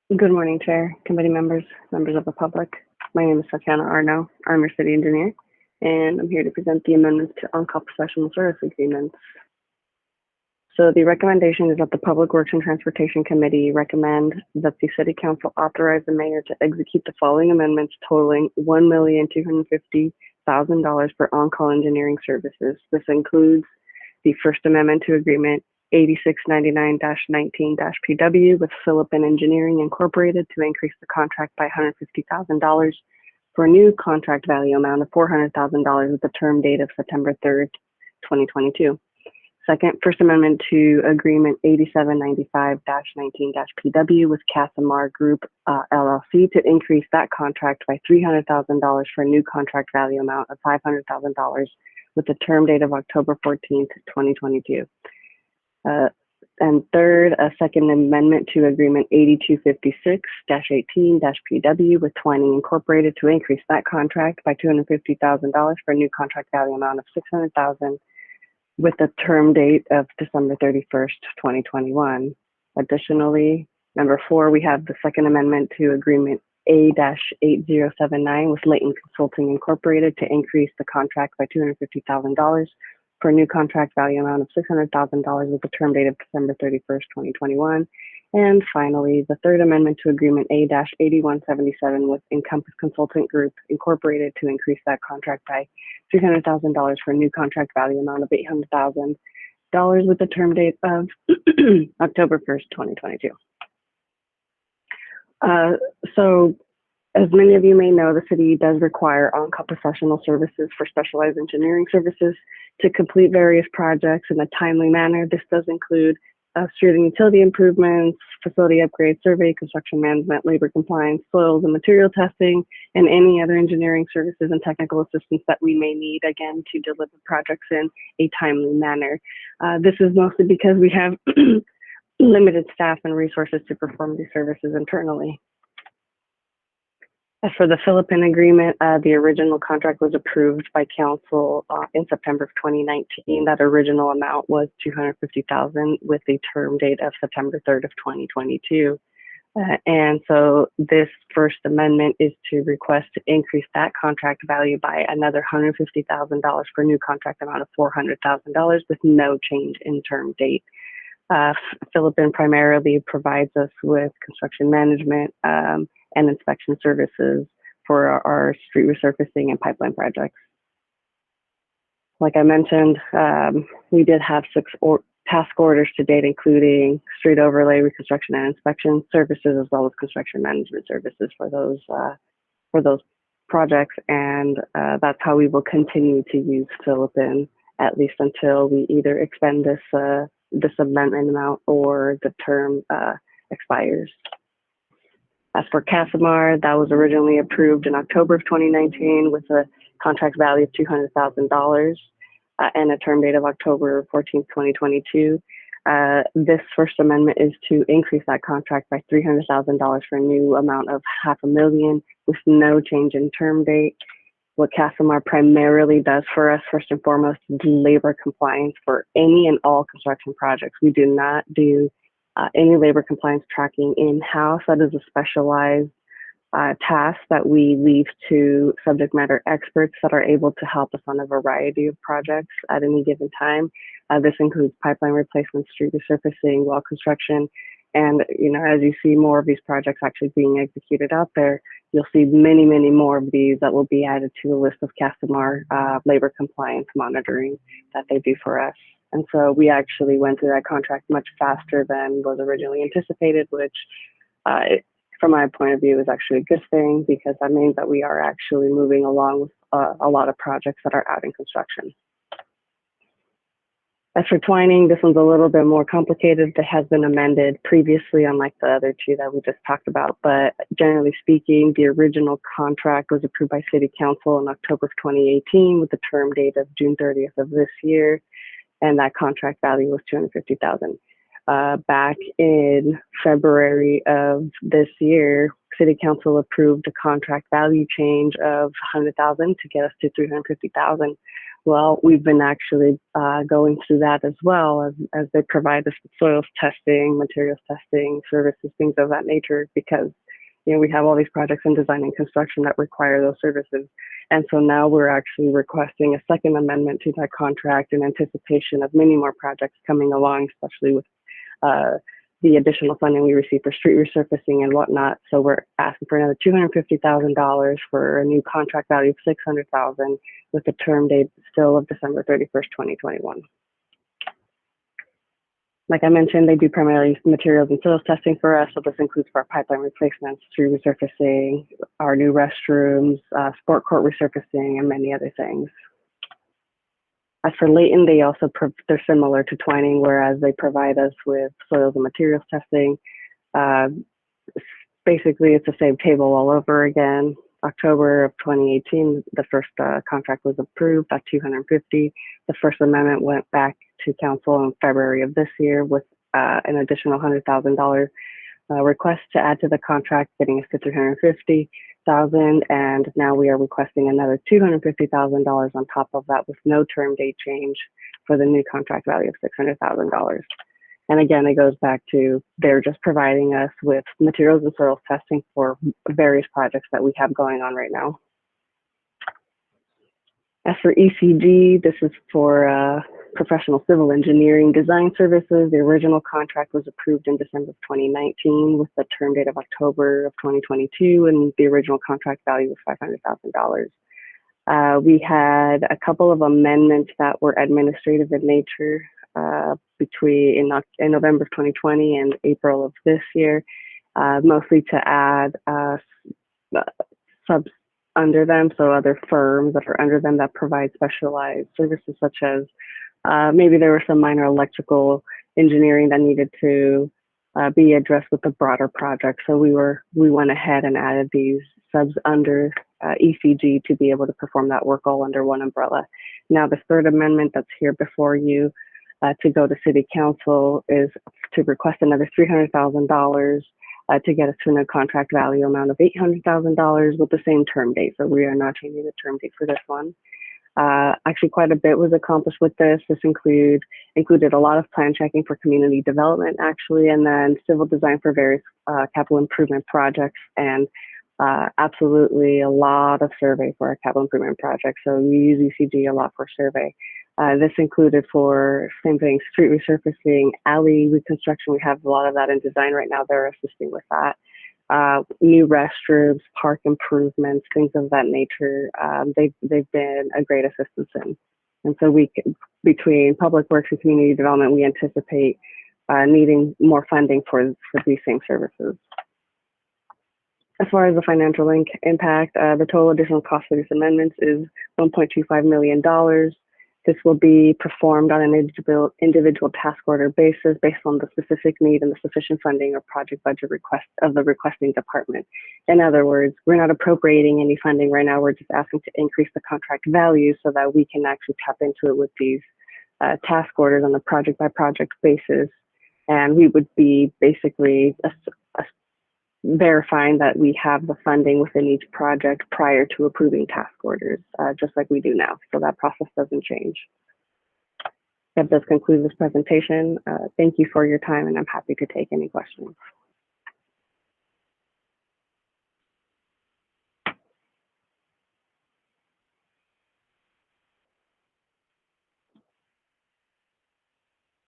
Good morning, Chair, committee members, members of the public. My name is Tatiana Arno. I'm your city engineer, and I'm here to present the amendments to on-call professional service agreements. So the recommendation is that the Public Works and Transportation Committee recommend that the City Council authorize the mayor to execute the following amendments totaling $1,250,000 for on-call engineering services. This includes the First Amendment to Agreement 8699-19-PW with Philippine Engineering Incorporated to increase the contract by $150,000 for a new contract value amount of $400,000 with the term date of September 3rd, 2022. Second, First Amendment to Agreement 8795-19-PW with Casamar Group LLC to increase that contract by $300,000 for a new contract value amount of $500,000 with the term date of October 14th, 2022. And third, a Second Amendment to Agreement 8256-18-PW with Twining Incorporated to increase that contract by $250,000 for a new contract value amount of $600,000 with the term date of December 31st, 2021. Additionally, number four, we have the Second Amendment to Agreement A-8079 with Layton Consulting Incorporated to increase the contract by $250,000 for a new contract value amount of $600,000 with the term date of December 31st, 2021. And finally, the Third Amendment to Agreement A-8177 with Encompass Consultant Group Incorporated to increase that contract by $300,000 for a new contract value amount of $800,000 with the term date of October 1st, 2022. So as many of you may know, the city does require on-call professional services for specialized engineering services to complete various projects in a timely manner. This does include street and utility improvements, facility upgrades, survey, construction management, labor compliance, soils and material testing, and any other engineering services and technical assistance that we may need, again, to deliver projects in a timely manner. This is mostly because we have limited staff and resources to perform these services internally. As for the Philippine Agreement, the original contract was approved by Council in September of 2019. That original amount was $250,000 with a term date of September 3rd of 2022. And so this First Amendment is to request to increase that contract value by another $150,000 for a new contract amount of $400,000 with no change in term date. Philippine primarily provides us with construction management and inspection services for our street resurfacing and pipeline projects. Like I mentioned, we did have six task orders to date, including street overlay, reconstruction and inspection services, as well as construction management services for those projects. And that's how we will continue to use Philippine, at least until we either expend this amendment amount or the term expires. As for Casamar, that was originally approved in October of 2019 with a contract value of $200,000 and a term date of October 14th, 2022. This First Amendment is to increase that contract by $300,000 for a new amount of $500,000 with no change in term date. What Casamar primarily does for us, first and foremost, is labor compliance for any and all construction projects. We do not do any labor compliance tracking in-house. That is a specialized task that we leave to subject matter experts that are able to help us on a variety of projects at any given time. This includes pipeline replacement, street resurfacing, wall construction, and as you see more of these projects actually being executed out there, you'll see many, many more of these that will be added to the list of Casamar labor compliance monitoring that they do for us. And so we actually went through that contract much faster than was originally anticipated, which from my point of view is actually a good thing because that means that we are actually moving along with a lot of projects that are out in construction. As for Twining, this one's a little bit more complicated. It has been amended previously, unlike the other two that we just talked about. But generally speaking, the original contract was approved by City Council in October of 2018 with the term date of June 30th of this year. And that contract value was $250,000. Back in February of this year, City Council approved a contract value change of $100,000 to get us to $350,000. Well, we've been actually going through that as well as they provide us with soils testing, materials testing, services, things of that nature, because we have all these projects in design and construction that require those services. And so now we're actually requesting a second amendment to that contract in anticipation of many more projects coming along, especially with the additional funding we receive for street resurfacing and whatnot. So we're asking for another $250,000 for a new contract value of $600,000 with a term date still of December 31st, 2021. Like I mentioned, they do primarily materials and soils testing for us. So this includes for our pipeline replacements, street resurfacing, our new restrooms, sport court resurfacing, and many other things. As for Layton, they're similar to Twining, whereas they provide us with soils and materials testing. Basically, it's the same table all over again. October of 2018, the first contract was approved at $250. The First Amendment went back to council in February of this year with an additional $100,000 request to add to the contract, getting us to $350,000, and now we are requesting another $250,000 on top of that with no term date change for the new contract value of $600,000. And again, it goes back to they're just providing us with materials and soils testing for various projects that we have going on right now. As for ECG, this is for professional civil engineering design services. The original contract was approved in December of 2019 with the term date of October of 2022, and the original contract value was $500,000. We had a couple of amendments that were administrative in nature in November of 2020 and April of this year, mostly to add subs under them, so other firms that are under them that provide specialized services, such as maybe there were some minor electrical engineering that needed to be addressed with the broader project. So we went ahead and added these subs under ECG to be able to perform that work all under one umbrella. Now, the third amendment that's here before you to go to City Council is to request another $300,000 to get us to a contract value amount of $800,000 with the same term date. So we are not changing the term date for this one. Actually, quite a bit was accomplished with this. This included a lot of plan checking for community development, actually, and then civil design for various capital improvement projects, and absolutely a lot of survey for our capital improvement projects. So we use ECG a lot for survey. This included for same thing, street resurfacing, alley reconstruction. We have a lot of that in design right now. They're assisting with that. New restrooms, park improvements, things of that nature. They've been a great assistance in. And so between public works and community development, we anticipate needing more funding for these same services. As far as the financial impact, the total additional cost for these amendments is $1.25 million. This will be performed on an individual task order basis based on the specific need and the sufficient funding or project budget request of the requesting department. In other words, we're not appropriating any funding right now. We're just asking to increase the contract value so that we can actually tap into it with these task orders on a project by project basis. And we would be basically verifying that we have the funding within each project prior to approving task orders, just like we do now. So that process doesn't change. That does conclude this presentation. Thank you for your time, and I'm happy to take any questions.